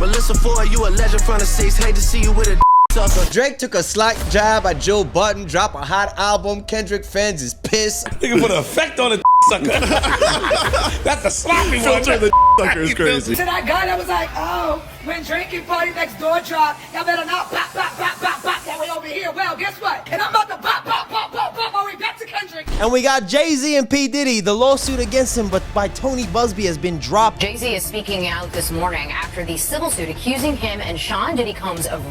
Melyssa Ford, you a legend from the 6. Hate to see you with a sucker. Drake took a slight jab at Joe Budden, drop a hot album. Kendrick fans is pissed. Nigga put an effect on the sucker. That's the sloppy one. The sucker is crazy. To that guy that was like, oh, when Drinking Party Next Door drop, y'all better not pop, pop, pop, pop, pop that way over here. Well, guess what? And I'm about to pop, pop, pop, pop, pop my way back to Kendrick. And we got Jay-Z and P. Diddy. The lawsuit against him, but by Tony Busby, has been dropped. Jay-Z is speaking out this morning after the civil suit accusing him and Sean Diddy Combs of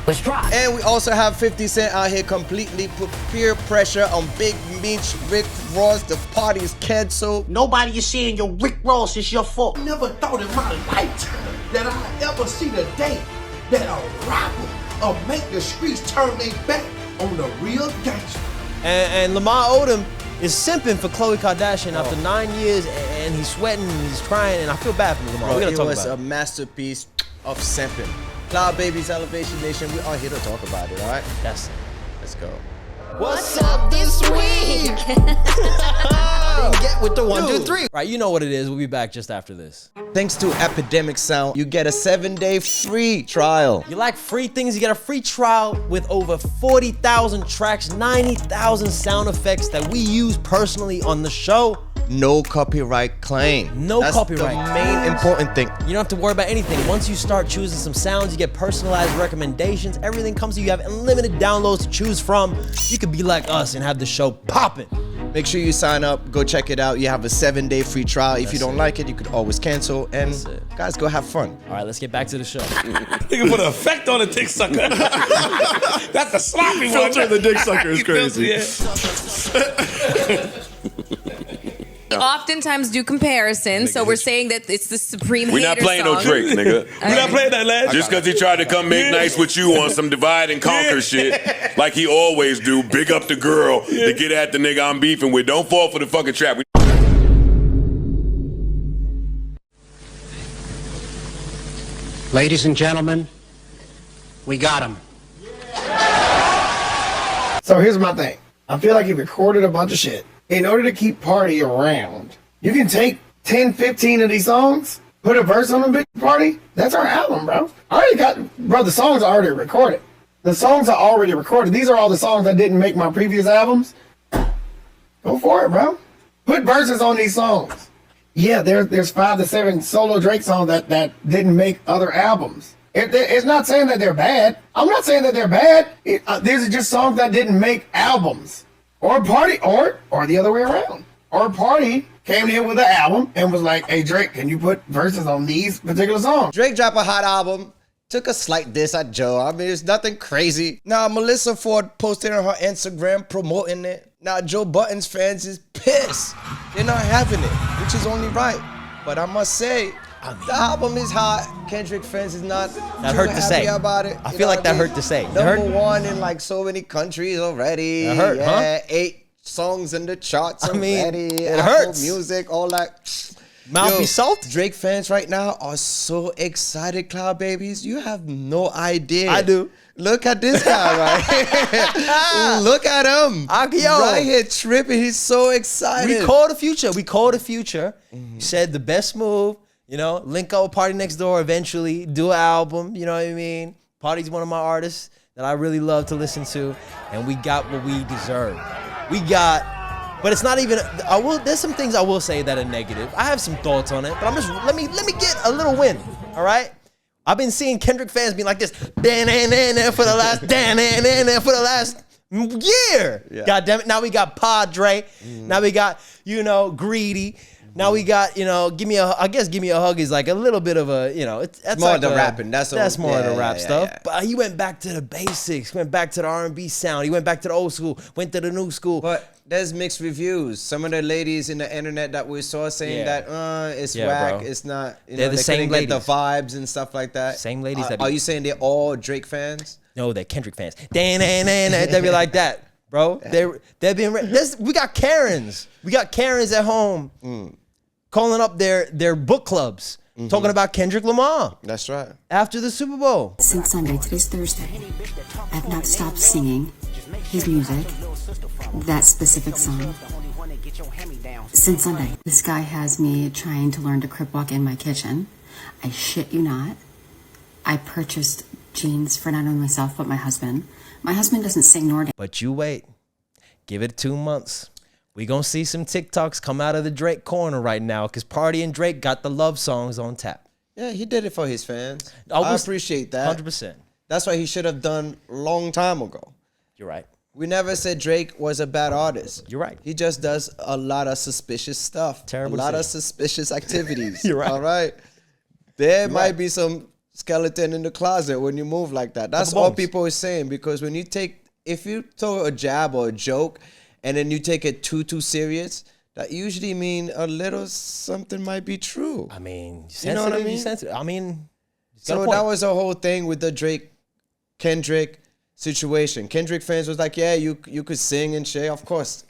was dropped. And we also have 50 Cent out here completely put peer pressure on Big Meech, Rick Ross. The party is canceled. Nobody is saying your Rick Ross is your fault. I never thought in my lifetime that I'd ever see the day that a rapper will make the streets turn their back on the real gangster. And Lamar Odom is simping for Khloe Kardashian after 9 years, and he's sweating and he's crying, and I feel bad for Lamar. We're gonna talk about it. It was a masterpiece of simping. Cloud Babies, Elevation Nation, we are here to talk about it, all right? That's it. Let's go. What's up this week? Get with the 1, 2, 3. Right, you know what it is. We'll be back just after this. Thanks to Epidemic Sound, you get a 7-day free trial. You like free things? You get a free trial with over 40,000 tracks, 90,000 sound effects that we use personally on the show. No copyright claim. No copyright. That's the main important thing. You don't have to worry about anything. Once you start choosing some sounds, you get personalized recommendations. Everything comes to you. You have unlimited downloads to choose from. You could be like us and have the show popping. Make sure you sign up. Go check it out. You have a 7-day free trial. If you don't like it, you could always cancel. And guys, go have fun. All right, let's get back to the show. Nigga put an effect on the dick sucker. That's the sloppy one. Filter the dick sucker is crazy. Oftentimes do comparisons, so we're saying that it's the supreme We're not playing no Drake, nigga. We're not playing that last. Just because he tried to come make nice with you on some divide and conquer shit, like he always do, big up the girl to get at the nigga I'm beefing with. Don't fall for the fucking trap. Ladies and gentlemen, we got him. So here's my thing. I feel like he recorded a bunch of shit. In order to keep Party around, you can take 10, 15 of these songs, put a verse on a big Party. That's our album, bro. I already got, bro, the songs are already recorded. The songs are already recorded. These are all the songs that didn't make my previous albums. Go for it, bro. Put verses on these songs. Yeah, there's 5 to 7 solo Drake songs that didn't make other albums. It's not saying that they're bad. I'm not saying that they're bad. These are just songs that didn't make albums. Or Party, or the other way around. Or Party came here with an album and was like, hey, Drake, can you put verses on these particular songs? Drake dropped a hot album, took a slight diss at Joe. I mean, it's nothing crazy. Now, Melyssa Ford posted on her Instagram promoting it. Now, Joe Budden's fans is pissed. They're not having it, which is only right. But I must say, the album is hot. Kendrick fans is not that hurt to say about it. I feel like that hurt to say. Number 1 in like so many countries already. That hurt, huh? 8 songs in the charts already. I mean, it Apple hurts. Music, all that. Mouth be salt. Drake fans right now are so excited, Cloud Babies. You have no idea. I do. Look at this guy right here. Look at him. Right here tripping. He's so excited. We call the future. We call the future. You said the best move. You know, link up with Party Next Door eventually, do an album, you know what I mean? Party's one of my artists that I really love to listen to, and we got what we deserve. We got, but it's not even, there's some things I will say that are negative. I have some thoughts on it, but I'm just, let me get a little win, all right? I've been seeing Kendrick fans be like this, for the last year. Yeah. God damn it, now we got Padre, now we got, Greedy. Now we got, Gimme A Hug is like a little bit of a, that's more like the rapping. That's more of the rap stuff. Yeah. But he went back to the basics, went back to the R&B sound. He went back to the old school, went to the new school. But there's mixed reviews. Some of the ladies in the internet that we saw saying that it's whack, it's not, they're the same ladies. Get the vibes and stuff like that. Same ladies. Are you saying they're all Drake fans? No, they're Kendrick fans. They be like that, bro. We got Karens. We got Karens at home. Calling up their book clubs, talking about Kendrick Lamar. That's right. After the Super Bowl. Since Sunday, today's Thursday, I've not stopped singing his music, that specific song. Since Sunday, this guy has me trying to learn to crip walk in my kitchen. I shit you not. I purchased jeans for not only myself, but my husband. My husband doesn't sing nor dance. But you wait. Give it 2 months. We gonna see some TikToks come out of the Drake corner right now because Party and Drake got the love songs on tap. Yeah, he did it for his fans. I appreciate that. 100%. That's what he should have done a long time ago. You're right. We never said Drake was a bad artist. You're right. He just does a lot of suspicious stuff. Terrible. A lot of suspicious activities. You're right. All right. There might be some skeleton in the closet when you move like that. That's all people are saying, because when you if you throw a jab or a joke and then you take it too serious, that usually mean a little something might be true. I mean, you know what I mean? I mean, so that was the whole thing with the Drake-Kendrick situation. Kendrick fans was like, yeah, you could sing and shit. Of course,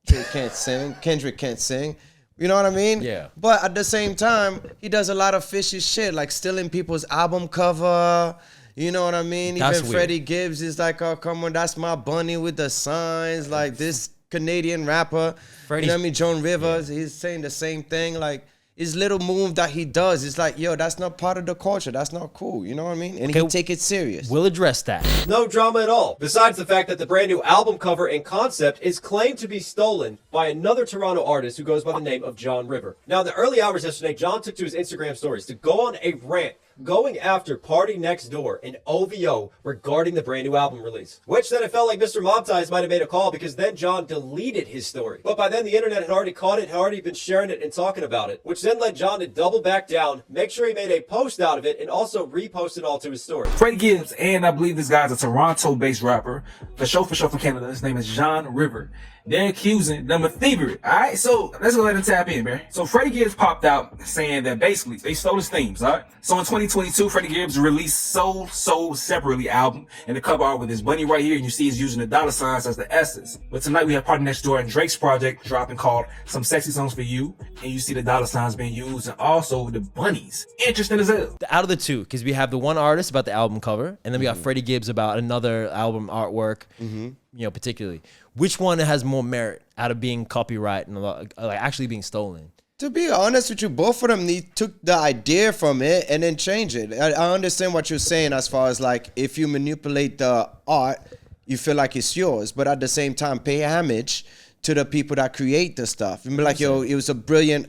Drake can't sing. Kendrick can't sing. You know what I mean? Yeah. But at the same time, he does a lot of fishy shit, like stealing people's album cover. You know what I mean? That's even weird. Freddie Gibbs is like, oh, come on, that's my bunny with the signs. Like this Canadian rapper, you know what I mean? Joan Rivers, he's saying the same thing. Like his little move that he does, it's like, yo, that's not part of the culture. That's not cool. You know what I mean? And he can take it serious. We'll address that. No drama at all. Besides the fact that the brand new album cover and concept is claimed to be stolen by another Toronto artist who goes by the name of John River. Now, in the early hours yesterday, John took to his Instagram stories to go on a rant going after Party Next Door and OVO regarding the brand new album release. Which then it felt like Mr. Mob Ties might have made a call, because then John deleted his story. But by then the internet had already caught it, had already been sharing it and talking about it, which then led John to double back down, make sure he made a post out of it, and also repost it all to his story. Freddie Gibbs, and I believe this guy's a Toronto-based rapper, for sure from Canada. His name is John River. They're accusing them of thievery. Alright, so let's go ahead and tap in, man. So Freddie Gibbs popped out saying that basically they stole his themes, alright? So in 2022, Freddie Gibbs released Soul Separately album, and the cover art with his bunny right here, and you see he's using the dollar signs as the S's. But tonight we have Party Next Door and Drake's project dropping called Some Sexy Songs for You, and you see the dollar signs being used, and also the bunnies. Interesting as hell. Out of the two, because we have the one artist about the album cover, and then we got Freddie Gibbs about another album artwork, you know, particularly. Which one has more merit out of being copyright and like actually being stolen? To be honest with you, both of them took the idea from it and then changed it. I understand what you're saying as far as like if you manipulate the art, you feel like it's yours, but at the same time, pay homage to the people that create the stuff. And be like, yo, it was a brilliant,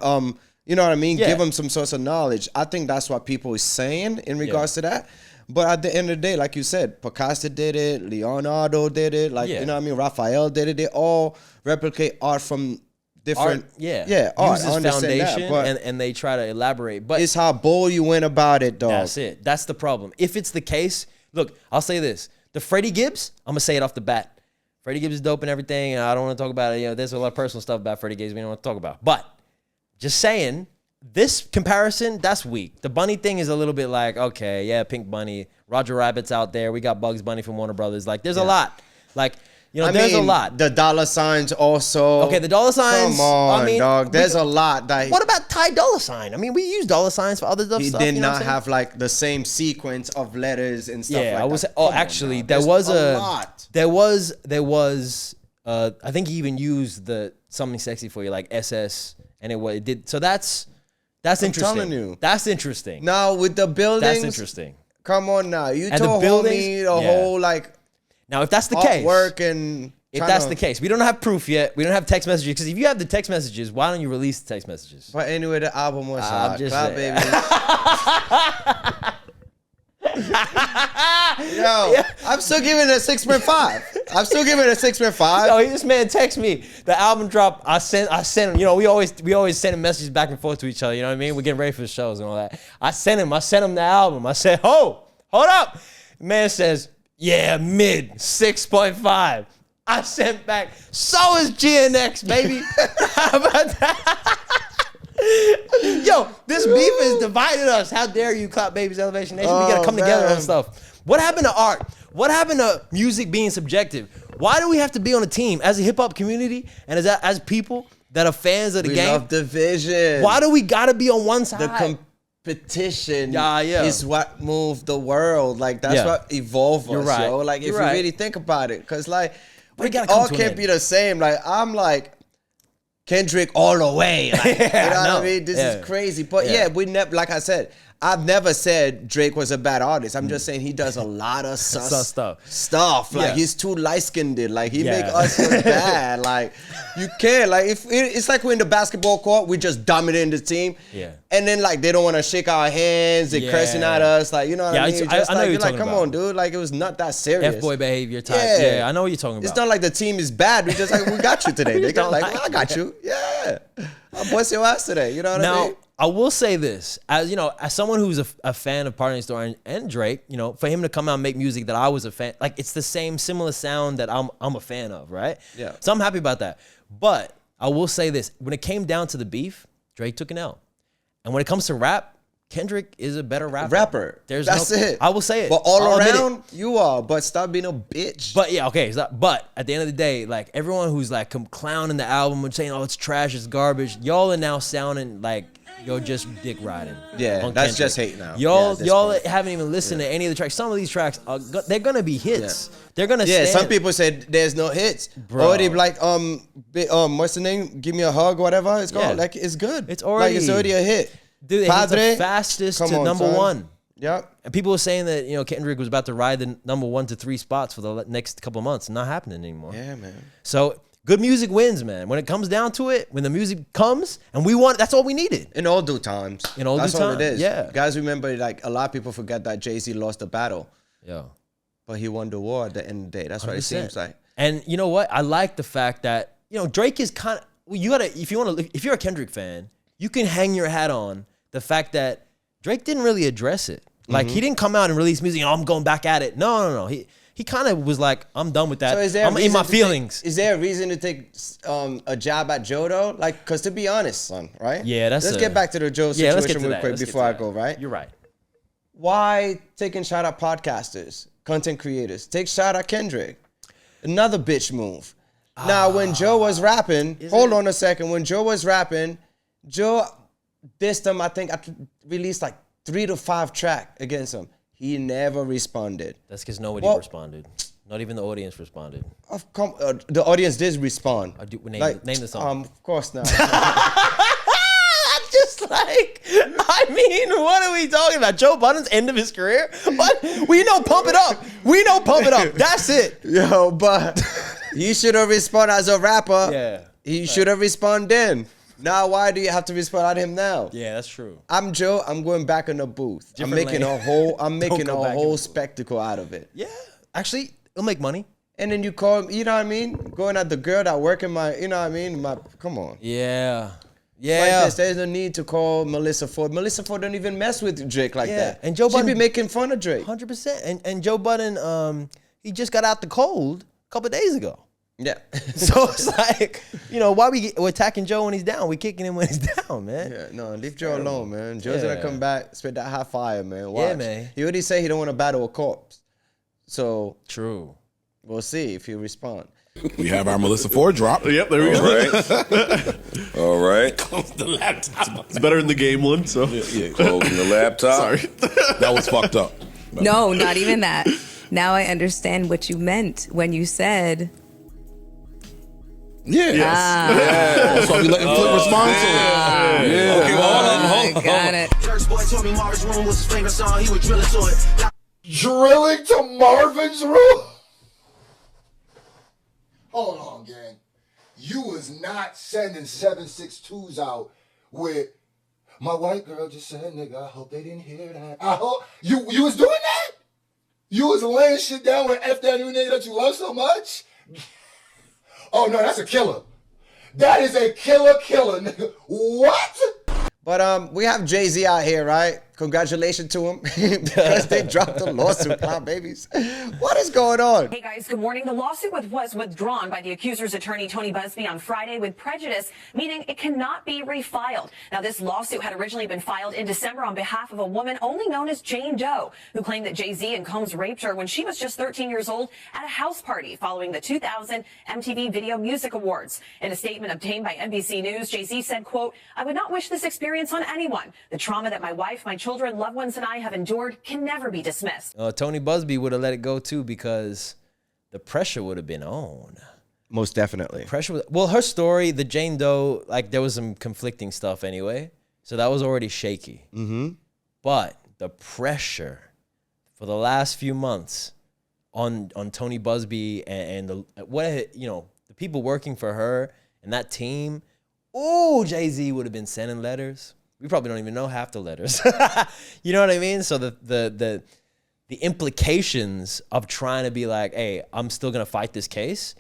you know what I mean? Yeah. Give them some source of knowledge. I think that's what people are saying in regards to that. But at the end of the day, like you said, Picasso did it, Leonardo did it, like, you know what I mean? Raphael did it. They all replicate art from different, art. Uses foundation that, and they try to elaborate. But it's how bold you went about it, dog. That's it. That's the problem. If it's the case, look, I'll say this. The Freddie Gibbs, I'm going to say it off the bat. Freddie Gibbs is dope and everything, and I don't want to talk about it. You know, there's a lot of personal stuff about Freddie Gibbs we don't want to talk about. But just saying, this comparison, that's weak. The bunny thing is a little bit like, okay, yeah, Pink Bunny, Roger Rabbit's out there. We got Bugs Bunny from Warner Brothers. Like, there's a lot. Like, you know, there's a lot. The dollar signs also. Okay, the dollar signs. Come on, dog. There's a lot. That what about Ty Dolla $ign? I mean, we use dollar signs for other stuff. He did not have like the same sequence of letters and stuff like that. I was. Oh, actually, there was a lot. There was. I think he even used the something sexy for you, like SS, and it did. So that's interesting. I'm telling you, that's interesting. Now with the buildings, that's interesting. Come on now, you told me the whole like. Now, if that's the case, if that's the case, we don't have proof yet. We don't have text messages, because if you have the text messages, why don't you release the text messages? But anyway, the album was hot. Just baby. Yo, I'm still giving it a 6.5. I'm still giving it a 6.5. Yo, this man text me. The album drop. I sent him. You know, we always send messages back and forth to each other. You know what I mean? We're getting ready for the shows and all that. I sent him the album. I said, hold up. Man says, yeah, mid 6.5. I sent back, so is GNX, baby. How about that? Yo, this beef has divided us. How dare you, Clap Babies Elevation Nation? We gotta come together on stuff. What happened to art? What happened to music being subjective? Why do we have to be on a team as a hip hop community and as people that are fans of the game? We love division. Why do we gotta be on one side? The competition is what moved the world. Like that's what evolved us, yo. Like if you really think about it, because like we all can't be the same. Like I'm like Kendrick all the way. Like, you know what I mean? This is crazy. But yeah, we never, like I said, I've never said Drake was a bad artist. I'm just saying he does a lot of sus stuff. Like he's too light-skinned. Like he make us look bad. Like you can't. Like if it's like we're in the basketball court, we just dominating the team. Yeah. And then like they don't want to shake our hands. They're cursing at us. Like you know what I mean? I know you're like, come on, dude. Like it was not that serious. F-boy behavior type. Yeah, I know what you're talking about. It's not like the team is bad. We just like we got you today. They got like I got you. Yeah. I'll bust your ass today. You know what I mean? I will say this, as you know, as someone who's a fan of Party Next Door and Drake, you know, for him to come out and make music that I was a fan, like it's the similar sound that I'm a fan of, right? Yeah. So I'm happy about that. But I will say this, when it came down to the beef, Drake took an L. And when it comes to rap, Kendrick is a better rapper. That's it. I will say it. But all around, you are. But stop being a bitch. But yeah, okay. But at the end of the day, like everyone who's like clowning the album and saying, "Oh, it's trash, it's garbage," y'all are now sounding like you're just dick riding. Yeah, that's just hate now. Y'all haven't even listened to any of the tracks. Some of these tracks they're gonna be hits. Yeah. They're gonna. Yeah, some people said there's no hits. Bro. Already like what's the name? Give Me a Hug, whatever it's called. Like it's good. It's already a hit. Dude, it's the fastest to number one. Yep. And people were saying that, you know, Kendrick was about to ride the number 1 to 3 spots for the next couple of months. Not happening anymore. Yeah, man. So good music wins, man. When it comes down to it, when the music comes and we want, that's all we needed. In all due times. That's all it is. Yeah. Guys, remember, like, a lot of people forget that Jay-Z lost the battle. Yeah. But he won the war at the end of the day. That's what it seems like. And you know what? I like the fact that, you know, Drake is kind of, if you're a Kendrick fan, you can hang your hat on the fact that Drake didn't really address it. Like, he didn't come out and release music, I'm going back at it. No. He kind of was like, I'm done with that. So I'm in my feelings. Is there a reason to take a jab at Joe, though? Like, because to be honest, son, right? Yeah, Let's get back to the Joe situation real quick before I go, right? You're right. Why taking shot at podcasters, content creators? Take shot at Kendrick. Another bitch move. Now, when Joe was rapping, hold on a second. When Joe was rapping, Joe... This time, I think I released like 3 to 5 tracks against him. He never responded. That's because nobody responded. Not even the audience responded. The audience did respond. Name the song. Of course not. I'm just like, I mean, what are we talking about? Joe Budden's end of his career? What? We know Pump It Up. We know Pump It Up. That's it. Yo, but he should have responded as a rapper. Yeah. He should have responded then. Now, why do you have to respond at him now? Yeah, that's true. I'm Joe. I'm going back in the booth. I'm making a whole spectacle out of it. Yeah, actually, it'll make money. And then you call, you know what I mean? Going at the girl that work in my, you know what I mean? Come on. Yeah. Like this, there's no need to call Melyssa Ford. Melyssa Ford don't even mess with Drake like that. And Joe Budden be making fun of Drake. 100%. And Joe Budden, he just got out the cold a couple of days ago. Yeah. So it's like, you know, why we're attacking Joe when he's down? We're kicking him when he's down, man. Yeah, no, leave Joe alone, man. Joe's gonna come back, spit that hot fire, man. Watch. Yeah, man. He already said he don't want to battle a corpse. So true. We'll see if he respond. We have our Melyssa Ford drop. Yep, there we go. All right. Close the laptop. It's better than the game one, so. Yeah, closing the laptop. Sorry. That was fucked up. No, not even that. Now I understand what you meant when you said... Yeah. Yes. That's why we letting Flip respond to it. Yeah. Okay, hold on. Got it. Church boy told me Marvin's Room was his favorite song. He would drill it to it. Drilling to Marvin's Room? Hold on, gang. You was not sending 762s out with my white girl just said, nigga, I hope they didn't hear that. I hope you was doing that? You was laying shit down with F that new nigga that you love so much? Oh, no, that's a killer. That is a killer, nigga. What? But we have Jay-Z out here, right? Congratulations to him because they dropped the lawsuit. Wow, babies. What is going on? Hey, guys, good morning. The lawsuit was withdrawn by the accuser's attorney, Tony Busby, on Friday with prejudice, meaning it cannot be refiled. Now, this lawsuit had originally been filed in December on behalf of a woman only known as Jane Doe, who claimed that Jay-Z and Combs raped her when she was just 13 years old at a house party following the 2000 MTV Video Music Awards. In a statement obtained by NBC News, Jay-Z said, quote, "I would not wish this experience on anyone. The trauma that my wife, my children, loved ones, and I have endured can never be dismissed." Tony Busby would have let it go too because the pressure would have been on. Most definitely. Well, her story, the Jane Doe, like there was some conflicting stuff anyway, so that was already shaky. Mm-hmm. But the pressure for the last few months on Tony Busby and the people working for her and that team. Oh, Jay-Z would have been sending letters. We probably don't even know half the letters. You know what I mean? So the implications of trying to be like, hey, I'm still gonna fight this case.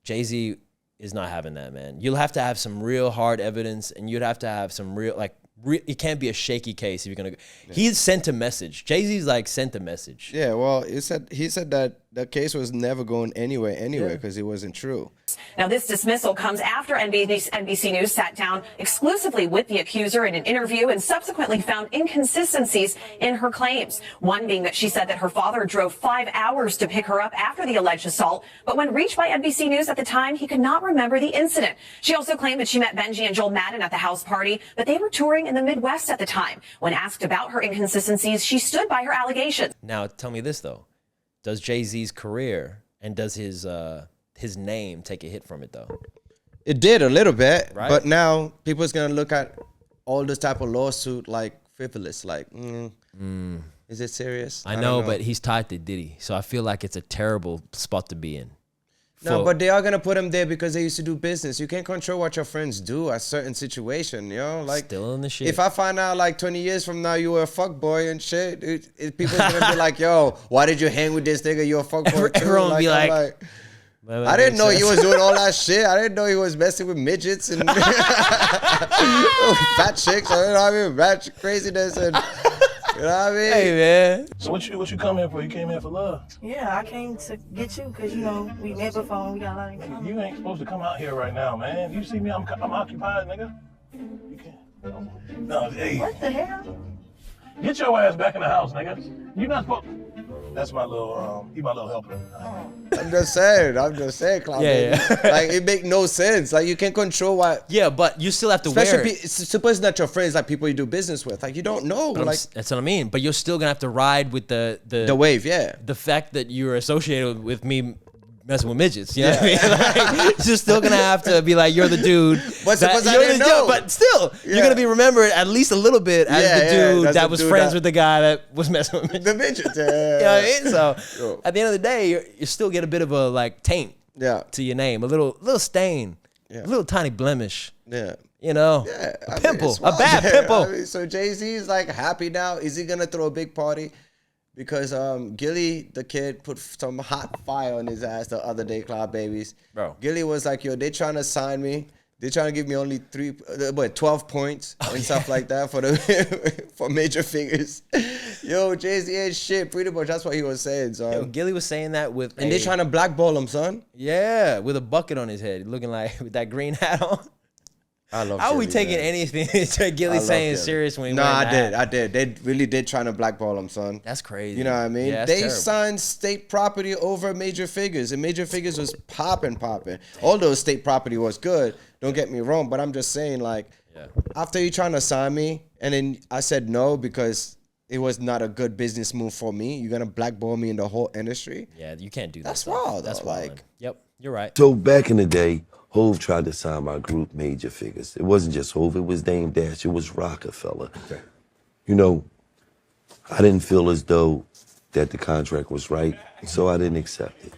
Jay-Z is not having that, man. You'll have to have some real hard evidence, and you'd have to have some real it can't be a shaky case if you're gonna. Yeah. He sent a message. Jay-Z's like sent a message. Yeah, well, he said that the case was never going anywhere anyway because it wasn't true. Now, this dismissal comes after NBC News sat down exclusively with the accuser in an interview and subsequently found inconsistencies in her claims. One being that she said that her father drove 5 hours to pick her up after the alleged assault, but when reached by NBC News at the time, he could not remember the incident. She also claimed that she met Benji and Joel Madden at the house party, but they were touring in the Midwest at the time. When asked about her inconsistencies, she stood by her allegations. Now, tell me this, though. Does Jay-Z's career and does his name take a hit from it, though? It did a little bit, right? But now people's going to look at all this type of lawsuit like frivolous, like, is it serious? I know, but he's tied to Diddy, so I feel like it's a terrible spot to be in. No, but they are going to put him there because they used to do business. You can't control what your friends do at certain situation, you know? Like, still in the shit. If I find out like 20 years from now you were a fuckboy and shit, people's going to be like, yo, why did you hang with this nigga? You're a fuckboy too. Everyone will be like, I didn't know he was doing all that shit. I didn't know he was messing with midgets and fat chicks. I don't know what I mean, fat craziness and... You know what I mean? Hey, man. So what you come here for? You came here for love? Yeah, I came to get you because, you know, we met before and we got a lot in common. You ain't supposed to come out here right now, man. You see me, I'm occupied, nigga. You can't. No, hey. What the hell? Get your ass back in the house, nigga. You not supposed. That's my little, he my little helper. I'm just saying, Clown. Yeah. Like, it make no sense. Like, you can't control what. Yeah, but you still have to wear it. Suppose not your friends, like people you do business with. Like, you don't know. But like, that's what I mean. But you're still gonna have to ride with the wave, yeah. The fact that you're associated with me messing with midgets, you know what I mean? Like, you're still gonna have to be like, you're the dude. But suppose I didn't know. But still, you're gonna be remembered at least a little bit as the dude that was friends with the guy that was messing with midgets. The midgets, You know what I mean? So at the end of the day, you still get a bit of a like taint to your name, a little stain, a little tiny blemish. Yeah. You know, a pimple, a bad pimple. I mean, so Jay-Z is like happy now. Is he gonna throw a big party? Because Gilly, the kid, put some hot fire on his ass the other day, Cloud Babies. Bro. Gilly was like, yo, they trying to sign me. They trying to give me only 12 points and stuff like that for major figures. Yo, Jay-Z ain't shit. Pretty much that's what he was saying, son. Yo, Gilly was saying that with they trying to blackball him, son. Yeah, with a bucket on his head, looking like with that green hat on. I love How are we Gilly, taking man. anything Gilly saying serious when he Nah, wearing that? I did. They really did trying to blackball him, son. That's crazy. You know what I mean? Yeah, they terrible. signed state property over major figures, and major figures was popping. Although state property was good, don't get me wrong, but I'm just saying, like, after you trying to sign me, and then I said no because it was not a good business move for me, you're gonna blackball me in the whole industry? Yeah, you can't do that. That's wild. That's wild, like, yep, you're right. So back in the day, Hove tried to sign my group Major Figures. It wasn't just Hove, it was Dame Dash, it was Rockefeller. Okay. You know, I didn't feel as though that the contract was right, so I didn't accept it.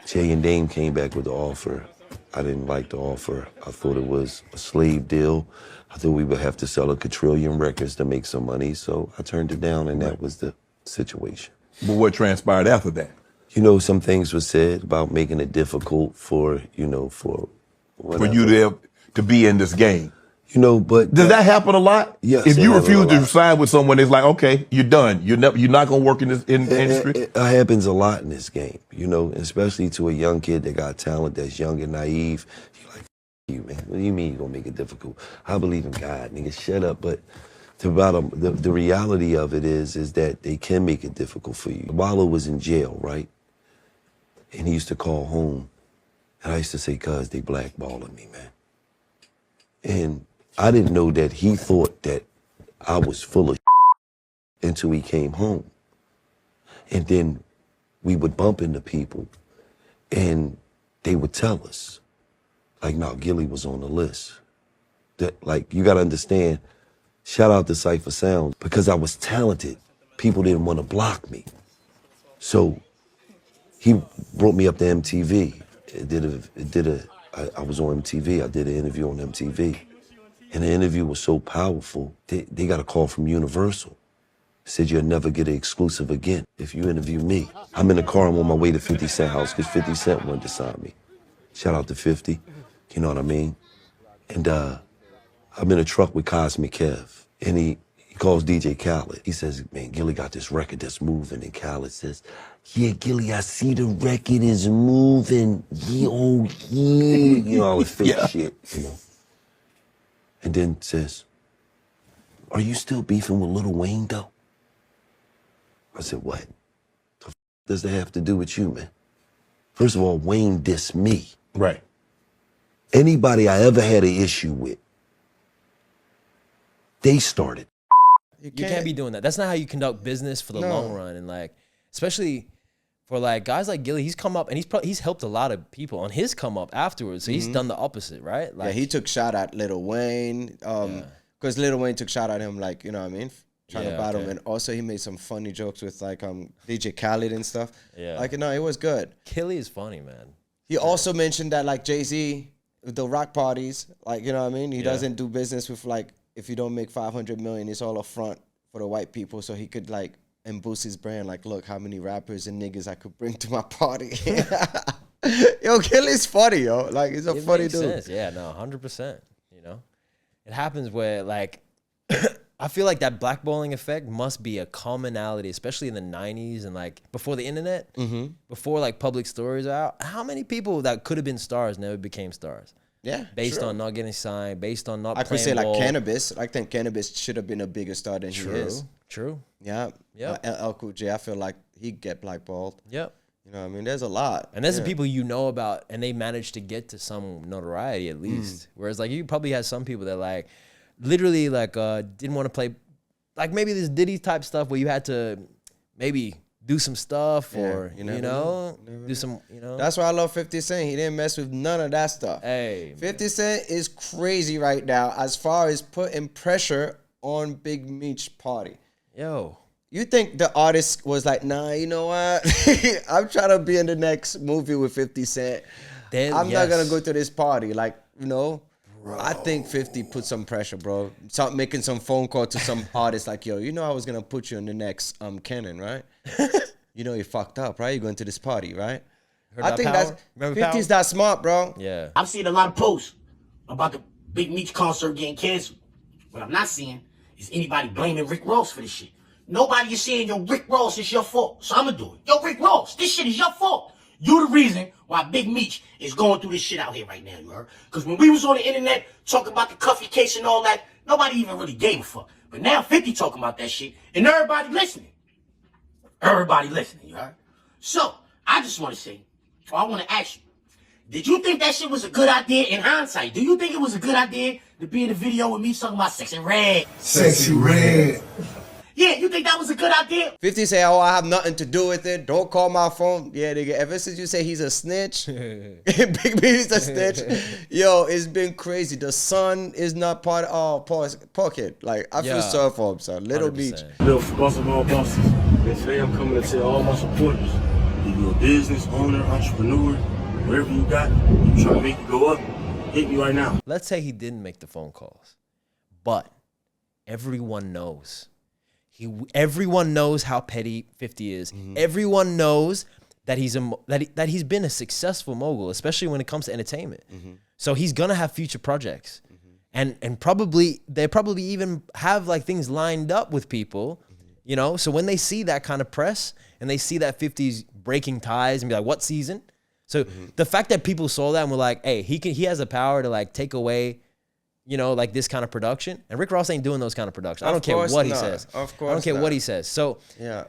Jay and Dame came back with the offer. I didn't like the offer. I thought it was a slave deal. I thought we would have to sell a quadrillion records to make some money, so I turned it down, and that was the situation. But what transpired after that? You know, some things were said about making it difficult for, you know, for whatever. For you to be in this game. You know, but does that happen a lot? Yes. If you refuse to sign with someone, it's like, okay, you're done. You're not gonna work in this industry. It happens a lot in this game, you know, especially to a young kid that got talent, that's young and naive. You're like, you man, what do you mean you're gonna make it difficult? I believe in God, nigga. Shut up. But the reality of it is that they can make it difficult for you. Wallow was in jail, right? And he used to call home, and I used to say, "Cuz they blackballing me, man." And I didn't know that he thought that I was full of until he came home. And then we would bump into people, and they would tell us, like, no, Gilly was on the list. That, like, you gotta understand, Shout out to Cypher Sound. Because I was talented, people didn't want to block me. So he brought me up to MTV. I was on MTV. I did an interview on MTV. And the interview was so powerful, they got a call from Universal. Said you'll never get an exclusive again if you interview me. I'm in the car, I'm on my way to 50 Cent house because 50 Cent wanted to sign me. Shout out to 50, you know what I mean? And I'm in a truck with Cosmic Kev, and he calls DJ Khaled. He says, man, Gilly got this record that's moving, and Khaled says, yeah, Gilly, I see the record is moving. Yeah, oh, yeah. You know, all the fake shit, you know. And then says, are you still beefing with Lil Wayne, though? I said, what? The f does that have to do with you, man? First of all, Wayne dissed me. Right. Anybody I ever had an issue with, they started. You can't be doing that. That's not how you conduct business for the long run. And like, especially for like guys like Gilly, he's come up and he's helped a lot of people on his come up afterwards. So he's done the opposite, right? Like, yeah, he took shot at Lil Wayne. Because Lil Wayne took shot at him, like, you know what I mean? Trying to battle him. And also he made some funny jokes with like DJ Khaled and stuff. Yeah. Like, no, it was good. Gilly is funny, man. He also mentioned that like Jay-Z, with the rock parties, like, you know what I mean? He doesn't do business with like, if you don't make 500 million, it's all a front for the white people. So he could like, and boost his brand. Like, look how many rappers and niggas I could bring to my party. Yo, Gilly's funny, yo. Like, he's a funny dude. Sense. Yeah, no, 100%. You know, it happens where like, I feel like that blackballing effect must be a commonality, especially in the 90s and like before the internet, before like public stories are out. How many people that could have been stars never became stars? Yeah, based on not getting signed, based on not. I could say like Cannabis. I think Cannabis should have been a bigger star than he is. True. Yeah. Yeah. LL Cool J. I feel like he'd get blackballed. Yep. You know what I mean? There's a lot. And there's the people you know about, and they managed to get to some notoriety at least. Whereas like you probably had some people that like literally like didn't want to play, like maybe this Diddy type stuff where you had to maybe do some stuff or you know do some, you know. That's why I love 50 Cent. He didn't mess with none of that stuff. Hey, 50 Cent is crazy right now as far as putting pressure on Big Meech's party. Yo, you think the artist was like, nah, you know what? I'm trying to be in the next movie with 50 Cent. I'm not gonna go to this party. Like, you know. Bro. I think 50 put some pressure, bro. Start making some phone call to some artists like, yo, you know I was gonna put you in the next Canon, right? You know you fucked up, right? You're going to this party, right? I think that's 50's that smart, bro. Yeah. I've seen a lot of posts about the Big Meech concert getting canceled. What I'm not seeing is anybody blaming Rick Ross for this shit. Nobody is saying, yo, Rick Ross, it's your fault. So I'm gonna do it. Yo, Rick Ross, this shit is your fault. You the reason why Big Meech is going through this shit out here right now, you heard? Because when we was on the internet talking about the Cuffy case and all that, nobody even really gave a fuck. But now 50 talking about that shit, and everybody listening. Everybody listening, you heard? So, I just want to say, or I want to ask you, did you think that shit was a good idea in hindsight? Do you think it was a good idea to be in the video with me talking about Sexy Red? Sexy Red. Yeah, you think that was a good idea? 50 say, oh, I have nothing to do with it. Don't call my phone. Yeah, nigga, ever since you say he's a snitch, Big Meech's a snitch, yo, it's been crazy. The son is not part of, poor kid. Like, I feel sorry for him, son. Little Meech. Little boss of all bosses. And today I'm coming to tell all my supporters, if you're a business owner, entrepreneur, wherever you got, you trying to make it go up, hit me right now. Let's say he didn't make the phone calls, but everyone knows. Everyone knows how petty 50 is. Everyone knows that he's that he's been a successful mogul, especially when it comes to entertainment. So he's gonna have future projects, and probably they probably even have like things lined up with people, you know. So when they see that kind of press and they see that 50's breaking ties and be like, what season? So the fact that people saw that and were like, hey, he has the power to like take away, you know, like this kind of production. And Rick Ross ain't doing those kind of production. I don't care what he says. Of course I don't care what he says. So yeah,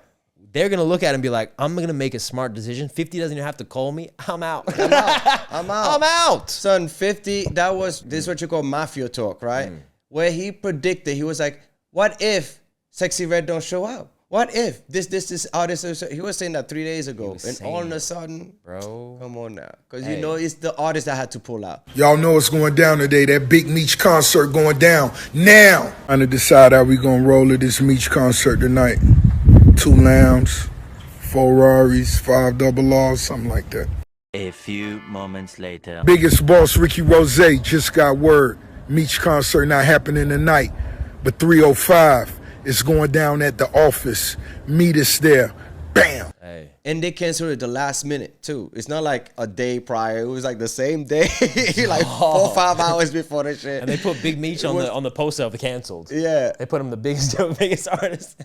they're going to look at it and be like, I'm going to make a smart decision. 50 doesn't even have to call me. I'm out. I'm out. I'm out. Son, 50, this is what you call mafia talk, right? Where he predicted, he was like, what if Sexy Red don't show up? What if this artist? He was saying that 3 days ago, and all of a sudden, bro, come on now, because you know it's the artist that had to pull out. Y'all know what's going down today. That Big Meech concert going down now. Trying to decide how we gonna roll at this Meech concert tonight. 2 lambs, 4 Raris, 5 double R's, something like that. A few moments later. Biggest boss Ricky Rose just got word. Meech concert not happening tonight, but 3:05. It's going down at the office. Meet us there. Bam. Hey. And they canceled it the last minute too. It's not like a day prior. It was like the same day, like 4 or 5 hours before the shit. And they put Big Meech on the poster of the canceled. Yeah. They put him the biggest artist.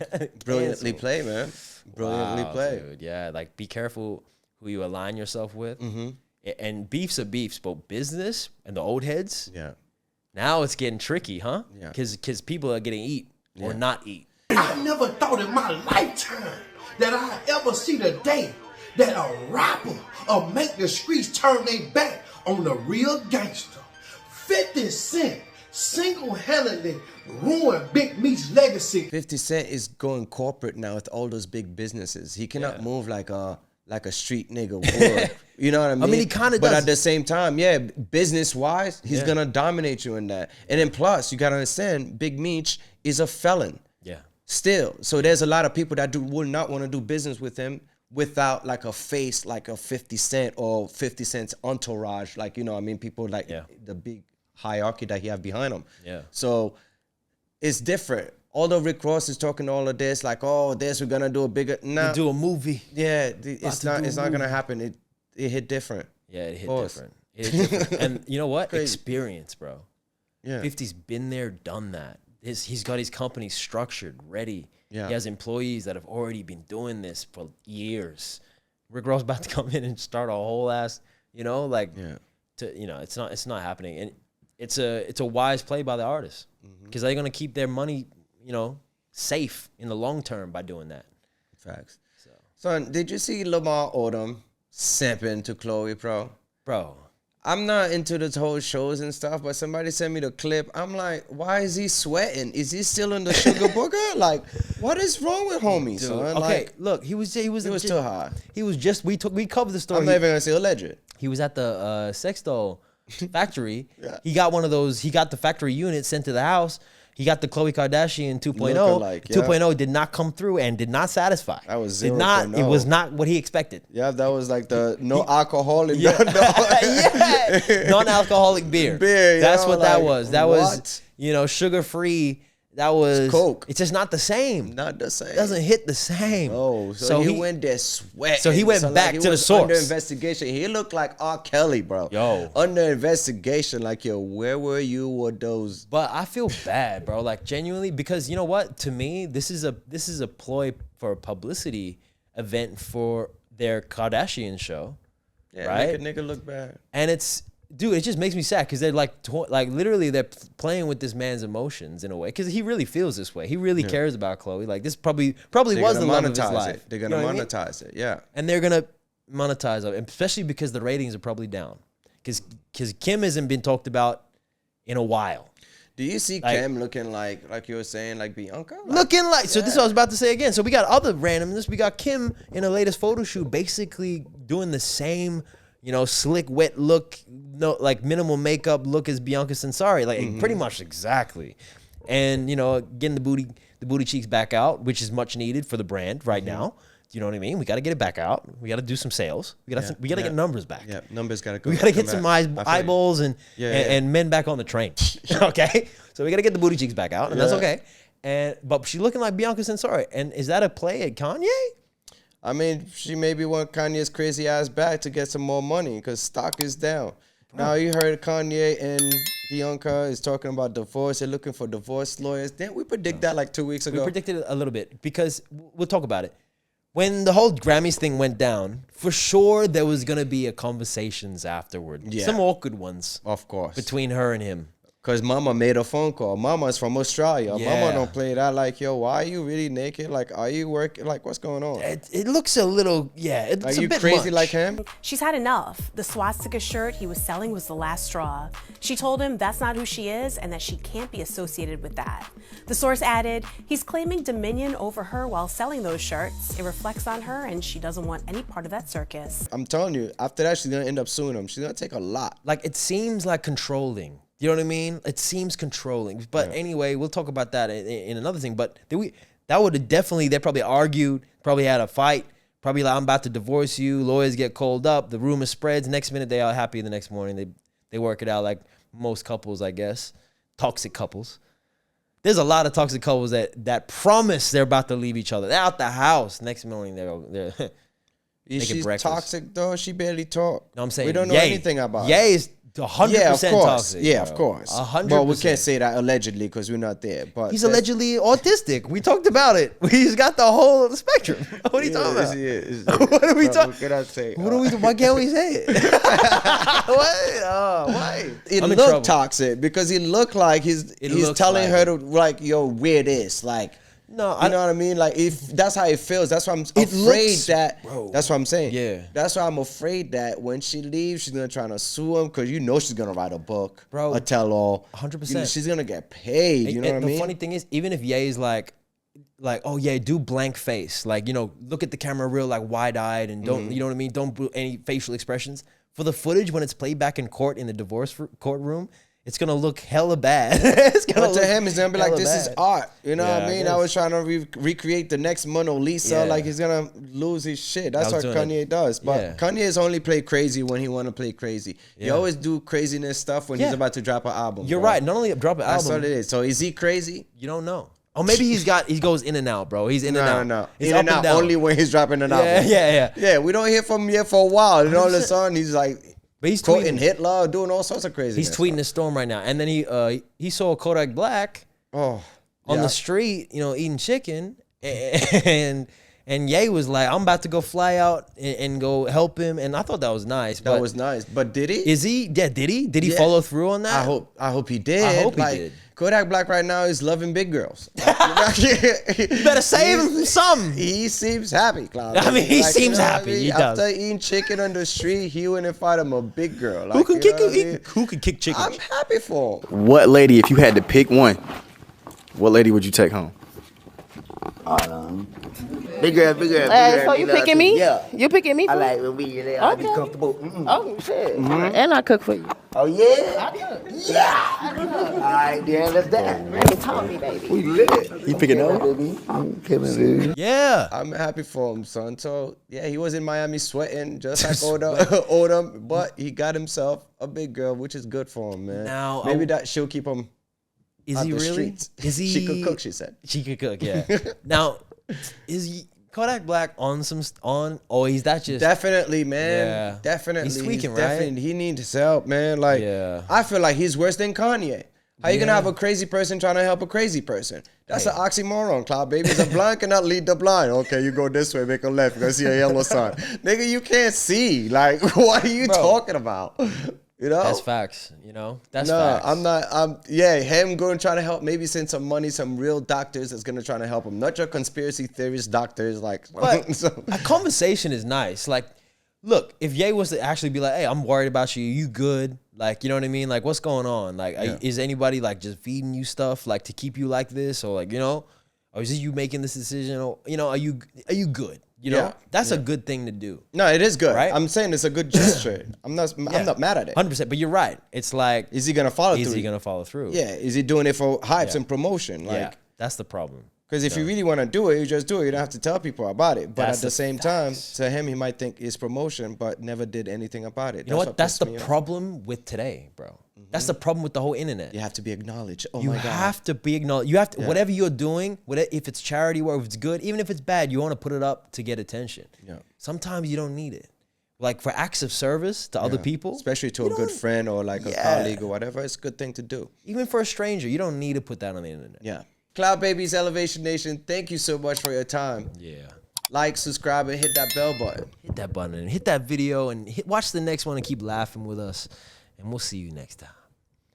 Brilliantly played, man. Brilliantly played. Dude. Yeah, like be careful who you align yourself with. Mm-hmm. And beefs are beefs, but business and the old heads. Yeah. Now it's getting tricky, huh? Yeah. Because people are getting eat or not eat. I never thought in my lifetime that I ever see the day that a rapper will make the streets turn their back on the real gangster. 50 Cent single-handedly ruined Big Meech's legacy. 50 Cent is going corporate now with all those big businesses. He cannot move like a street nigga would. You know what I mean? I mean, he kind of does. But at the same time, yeah, business-wise, he's going to dominate you in that. And then plus, you got to understand, Big Meech is a felon. Yeah. Still. So there's a lot of people that would not want to do business with him without like a face like a 50 Cent or 50 Cent's entourage. Like, you know what I mean? People like the big hierarchy that he have behind him. Yeah. So it's different. Although Rick Ross is talking all of this, like, oh, we're gonna do a bigger do a movie. Yeah, it's not gonna happen. It hit different. Yeah, it hit different. It hit different. And you know what? Crazy. Experience, bro. Yeah. 50's been there, done that. He's got his company structured, ready. Yeah. He has employees that have already been doing this for years. Rick Ross about to come in and start a whole ass, it's not happening. And it's a wise play by the artists because they're gonna keep their money, safe in the long term by doing that. Facts. Son, did you see Lamar Odom simping to Chloe, bro? Bro. I'm not into the whole shows and stuff, but somebody sent me the clip. I'm like, why is he sweating? Is he still in the sugar booger? Like, what is wrong with homie, son? Okay, like, look, he was too high. He was just we covered the story. I'm not even gonna say alleged. He was at the sex doll factory. Yeah. He got one of those. He got the factory unit sent to the house. He got the Khloe Kardashian 2.0. Lookalike, yeah. 2.0 did not come through and did not satisfy. That was 0.0. Did not. It was not what he expected. Yeah, that was like the no alcoholic. Yeah. Non-alcoholic beer. That's what that was. That was sugar-free. That was Coke. It's just not the same. Not the same. It doesn't hit the same. No. So he went there sweating. So he went back to the source. Under investigation. He looked like R. Kelly, bro. Yo. Under investigation. Like, where were you with those? But I feel bad, bro. Like, genuinely, because you know what? To me, this is a ploy for a publicity event for their Kardashian show. Yeah, right? Make a nigga look bad. And it just makes me sad because they're like literally they're playing with this man's emotions in a way because he really feels this way. He really cares about Chloe. Like this probably was the love of his life. They're gonna monetize it, yeah. And they're gonna monetize it, especially because the ratings are probably down. Because Kim hasn't been talked about in a while. Do you see Kim looking like you were saying, like Bianca? So this is what I was about to say again. So we got other randomness. We got Kim in her latest photo shoot basically doing the same, slick, wet look, minimal makeup look as Bianca Censari. Like pretty much exactly. And, getting the booty cheeks back out, which is much needed for the brand right now. You know what I mean? We got to get it back out. We got to do some sales. We got to get numbers back. Yeah, numbers got to go. We got to get some eyeballs and men back on the train. Okay? So we got to get the booty cheeks back out, and that's okay. But she's looking like Bianca Censari. And is that a play at Kanye? I mean, she maybe want Kanye's crazy ass back to get some more money because stock is down. Now you heard Kanye and Bianca is talking about divorce. They're looking for divorce lawyers. Didn't we predict that like 2 weeks ago? We predicted it a little bit because we'll talk about it. When the whole Grammys thing went down, for sure there was going to be a conversations afterward. Yeah. Some awkward ones. Of course. Between her and him. Cause Mama made a phone call. Mama's from Australia. Yeah. Mama don't play that. Like, yo, why are you really naked? Like, are you working? Like, what's going on? It looks a little, it's Are a you bit crazy much. like him? She's had enough. The swastika shirt he was selling was the last straw. She told him that's not who she is and that she can't be associated with that. The source added, he's claiming dominion over her while selling those shirts. It reflects on her and she doesn't want any part of that circus. I'm telling you, after that, she's gonna end up suing him. She's gonna take a lot. Like, it seems like controlling. You know what I mean? It seems controlling. But anyway, we'll talk about that in another thing. But that would have definitely, they probably argued, probably had a fight, probably like, I'm about to divorce you. Lawyers get called up. The rumor spreads. Next minute, they are happy. The next morning, they work it out like most couples, I guess. Toxic couples. There's a lot of toxic couples that promise they're about to leave each other. They're out the house. Next morning, they're making She's breakfast. toxic, though. She barely talk. No, I'm saying we don't know anything about Ye it. is 100% toxic. Yeah, bro. of course. 100%. Well, we can't say that allegedly because we're not there. But He's allegedly autistic. We talked about it. He's got the whole spectrum. What are you talking about? What are we talking? What can I say? What are we? Why can't we say it? Why? It I'm in looked trouble. toxic because he looked like he's looks telling like her to like, yo, wear this. Like, no, you know what I mean? Like, if that's how it feels, that's why I'm afraid that. That's what I'm saying. Yeah. That's why I'm afraid that when she leaves, she's gonna try to sue him because you know she's gonna write a book, a tell-all. 100%. She's gonna get paid. You know what I mean? The funny thing is, even if Ye's like, oh yeah, do blank face, like, you know, look at the camera real like wide-eyed and don't, you know what I mean? Don't do any facial expressions. For the footage when it's played back in court in the divorce courtroom, it's gonna look hella bad. But to him, he's gonna be like, hella this is bad. art. You know what I Yeah, I mean? I was trying to recreate the next Mona Lisa. Yeah. Like, he's gonna lose his shit. That's I was what doing Kanye does. But Yeah. Kanye's only play crazy when he want to play crazy. He Yeah. always do craziness stuff when he's about to drop an album. You're bro. right. Not only drop an That's album. what it is. So is he crazy? You don't know. Oh, maybe he goes in and out, bro. He's in and out. No. He's In and out down. only when he's dropping an album. Yeah. We don't hear from him yet for a while. And all of a sudden, he's like, But he's quoting tweeting. Hitler, doing all sorts of crazy. He's tweeting a storm right now. And then he saw Kodak Black on the street, you know, eating chicken. And Ye was like, I'm about to go fly out and go help him. And I thought that was nice. That was nice. But did he? Is he? Yeah, did he? Did he Yeah. follow through on that? I hope he did. I hope he Like, did. Kodak Black right now is loving big girls. You better save him some. He seems happy, Cloud. I mean, he seems you know what happy. I mean? He does. After eating chicken on the street, he went and fight him a big girl. Like, Who can you kick know what I mean? Who can kick chicken? I'm happy for him. What lady, if you had to pick one, what lady would you take home? Big girl. So you picking me? Yeah. You picking me? I like when we there. I be comfortable. Oh shit! Mhm. And I cook for you. Oh yeah? Yeah. All right, then let's dance. You taught me, baby. We lit. You picking up? Baby. Yeah. I'm happy for him, son. So, yeah, he was in Miami sweating just like Odom, but he got himself a big girl, which is good for him, man. Now, Maybe that she'll keep him Is out he the really? streets. Is he? She could cook, she said. She could cook, yeah. Now, is Kodak Black on some Oh, he's that just Definitely, man. Yeah. Definitely. He's tweaking, right? definitely, he needs his help, man. Like, I feel like he's worse than Kanye. How you gonna have a crazy person trying to help a crazy person? That's an oxymoron, Cloud Babies. A blind cannot lead the blind. Okay, you go this way, make a left, you're gonna see a yellow sign. Nigga, you can't see. Like, what are you talking about? You know? That's facts. You know? That's facts. I'm not. Him going to try to help, maybe send some money, some real doctors that's going to try to help him. Not your conspiracy theorist doctors. Like, But a conversation is nice. Like, look, if Ye was to actually be like, hey, I'm worried about you. You good? Like, you know what I mean? Like, what's going on? Like, is anybody like just feeding you stuff like to keep you like this? Or like, you know, or is it you making this decision? Or, you know, are you good? You know, that's a good thing to do. No, it is good. Right? I'm saying it's a good gesture. I'm not mad at it. 100%. But you're right. It's like, is he gonna follow through? Is he gonna follow through? Yeah. Is he doing it for hypes and promotion? Like, that's the problem. Because if you really want to do it, you just do it. You don't have to tell people about it. But That's at the the same time, to him, he might think it's promotion, but never did anything about it. You know what? That's pissed the me off. problem with today, bro. That's the problem with the whole internet. You have to be acknowledged. Oh you my God. have to be acknowledged. You have to, whatever you're doing, if it's charity work, if it's good, even if it's bad, you want to put it up to get attention. Yeah. Sometimes you don't need it. Like for acts of service to other people. Especially to a good friend or like a colleague or whatever, it's a good thing to do. Even for a stranger, you don't need to put that on the internet. Yeah. Cloud Babies, Elevation Nation, thank you so much for your time. Yeah. Like, subscribe, and hit that bell button. Hit that button and hit that video and watch the next one and keep laughing with us. And we'll see you next time.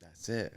That's it.